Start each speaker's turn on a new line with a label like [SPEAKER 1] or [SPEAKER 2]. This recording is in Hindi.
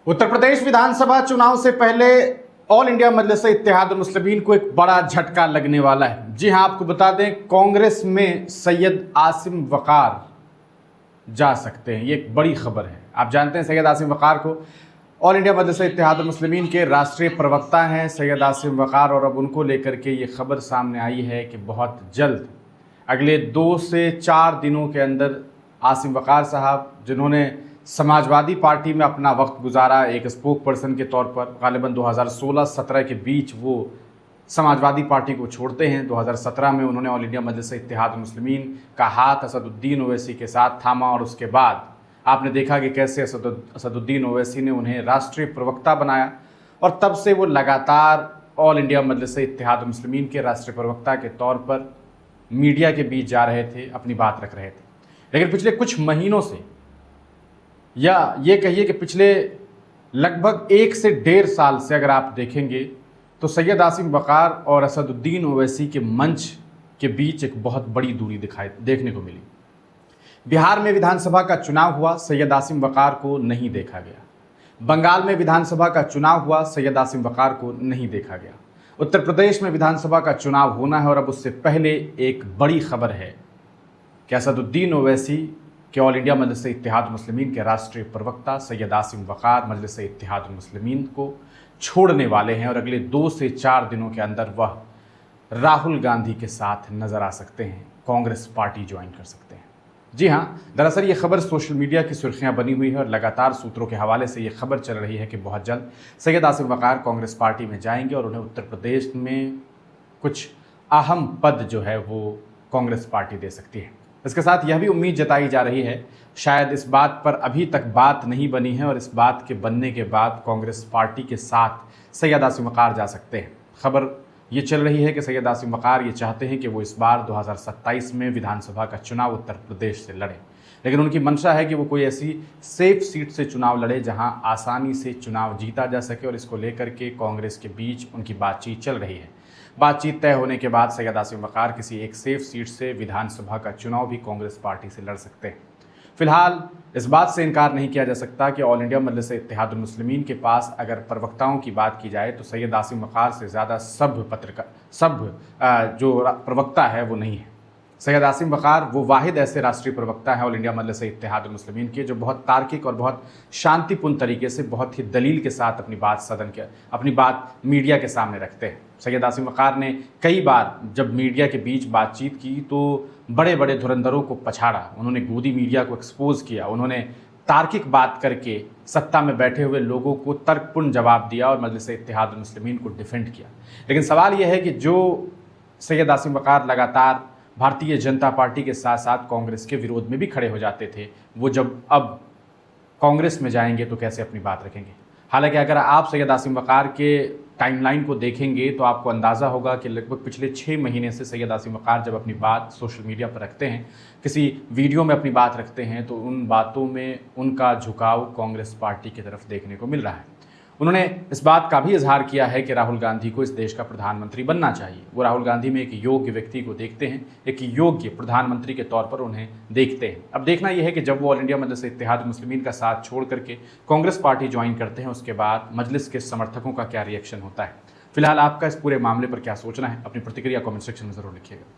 [SPEAKER 1] उत्तर प्रदेश विधानसभा चुनाव से पहले ऑल इंडिया मजलिस-ए-इत्तेहादुल मुस्लिमीन को एक बड़ा झटका लगने वाला है। जी हां, आपको बता दें, कांग्रेस में सैयद आसिम वकार जा सकते हैं। ये एक बड़ी खबर है। आप जानते हैं सैयद आसिम वकार को ऑल इंडिया मजलिस-ए-इत्तेहादुल मुस्लिमीन के राष्ट्रीय प्रवक्ता हैं सैयद आसिम वकार, और अब उनको लेकर के ये खबर सामने आई है कि बहुत जल्द अगले 2 से 4 दिनों के अंदर आसिम वकार साहब, जिन्होंने समाजवादी पार्टी में अपना वक्त गुजारा एक स्पोक पर्सन के तौर पर, गालिबन 2016-17 के बीच वो समाजवादी पार्टी को छोड़ते हैं। 2017 में उन्होंने ऑल इंडिया मजलिस-ए-इत्तेहादुल मुस्लिमीन का हाथ असदुद्दीन ओवैसी के साथ थामा, और उसके बाद आपने देखा कि कैसे असदुद्दीन ओवैसी ने उन्हें राष्ट्रीय प्रवक्ता बनाया, और तब से वो लगातार ऑल इंडिया मजलिस-ए-इत्तेहादुल मुस्लिमीन के राष्ट्रीय प्रवक्ता के तौर पर मीडिया के बीच जा रहे थे, अपनी बात रख रहे थे। लेकिन पिछले कुछ महीनों से, या ये कहिए कि पिछले लगभग 1 से 1.5 साल से अगर आप देखेंगे तो सैयद आसिम वकार और असदुद्दीन ओवैसी के मंच के बीच एक बहुत बड़ी दूरी देखने को मिली। बिहार में विधानसभा का चुनाव हुआ, सैयद आसिम वकार को नहीं देखा गया। बंगाल में विधानसभा का चुनाव हुआ, सैयद आसिम वकार को नहीं देखा गया। उत्तर प्रदेश में विधानसभा का चुनाव होना है, और अब उससे पहले एक बड़ी खबर है कि असदुद्दीन ओवैसी कि ऑल इंडिया मजलिस-ए-इत्तेहादुल मुस्लिमीन के राष्ट्रीय प्रवक्ता सैयद आसिम वकार मजलिस-ए-इत्तेहादुल मुस्लिमीन को छोड़ने वाले हैं, और अगले 2 से 4 दिनों के अंदर वह राहुल गांधी के साथ नज़र आ सकते हैं, कांग्रेस पार्टी ज्वाइन कर सकते हैं। जी हाँ, दरअसल ये खबर सोशल मीडिया की सुर्खियां बनी हुई है, और लगातार सूत्रों के हवाले से ये खबर चल रही है कि बहुत जल्द सैयद आसिम वकार कांग्रेस पार्टी में जाएंगे, और उन्हें उत्तर प्रदेश में कुछ अहम पद जो है वो कांग्रेस पार्टी दे सकती है। इसके साथ यह भी उम्मीद जताई जा रही है, शायद इस बात पर अभी तक बात नहीं बनी है, और इस बात के बनने के बाद कांग्रेस पार्टी के साथ सैयद आसिम वकार जा सकते हैं। खबर ये चल रही है कि सैयद आसिम वकार ये चाहते हैं कि वो इस बार 2027 में विधानसभा का चुनाव उत्तर प्रदेश से लड़ें, लेकिन उनकी मंशा है कि वो कोई ऐसी सेफ सीट से चुनाव लड़े जहां आसानी से चुनाव जीता जा सके, और इसको लेकर के कांग्रेस के बीच उनकी बातचीत चल रही है। बातचीत तय होने के बाद सैयद आसिम वकार किसी एक सेफ सीट से विधानसभा का चुनाव भी कांग्रेस पार्टी से लड़ सकते हैं। फिलहाल इस बात से इनकार नहीं किया जा सकता कि ऑल इंडिया मजलिस-ए-इत्तेहादुल मुस्लिमीन के पास अगर प्रवक्ताओं की बात की जाए तो सैयद आसिम वकार से ज़्यादा सभ्य जो प्रवक्ता है वो नहीं है। सैयद आसिम वकार वो वाहिद ऐसे राष्ट्रीय प्रवक्ता हैं ऑल इंडिया मजलिस-ए-इत्तेहादुल मुस्लिमीन के, जो बहुत तार्किक और बहुत शांतिपूर्ण तरीके से, बहुत ही दलील के साथ अपनी बात मीडिया के सामने रखते हैं। सैयद आसिम वकार ने कई बार जब मीडिया के बीच बातचीत की तो बड़े बड़े धुरंधरों को पछाड़ा, उन्होंने गोदी मीडिया को एक्सपोज किया, उन्होंने तार्किक बात करके सत्ता में बैठे हुए लोगों को तर्कपूर्ण जवाब दिया और मजलिस-ए-इत्तेहादुल मुस्लिमीन को डिफेंड किया। लेकिन सवाल यह है कि जो सैयद आसिम वकार लगातार भारतीय जनता पार्टी के साथ साथ कांग्रेस के विरोध में भी खड़े हो जाते थे, वो जब अब कांग्रेस में जाएंगे तो कैसे अपनी बात रखेंगे। हालांकि अगर आप सैयद आसिम वकार के टाइमलाइन को देखेंगे तो आपको अंदाज़ा होगा कि लगभग पिछले 6 महीने से सैयद आसिम वकार जब अपनी बात सोशल मीडिया पर रखते हैं, किसी वीडियो में अपनी बात रखते हैं, तो उन बातों में उनका झुकाव कांग्रेस पार्टी की तरफ देखने को मिल रहा है। उन्होंने इस बात का भी इजहार किया है कि राहुल गांधी को इस देश का प्रधानमंत्री बनना चाहिए। वो राहुल गांधी में एक योग्य व्यक्ति को देखते हैं, एक योग्य प्रधानमंत्री के तौर पर उन्हें देखते हैं। अब देखना यह है कि जब वो ऑल इंडिया मजलिस-ए-इत्तेहादुल मुस्लिमीन का साथ छोड़ करके कांग्रेस पार्टी ज्वाइन करते हैं, उसके बाद मजलिस के समर्थकों का क्या रिएक्शन होता है। फिलहाल आपका इस पूरे मामले पर क्या सोचना है, अपनी प्रतिक्रिया कमेंट सेक्शन में ज़रूर लिखिएगा।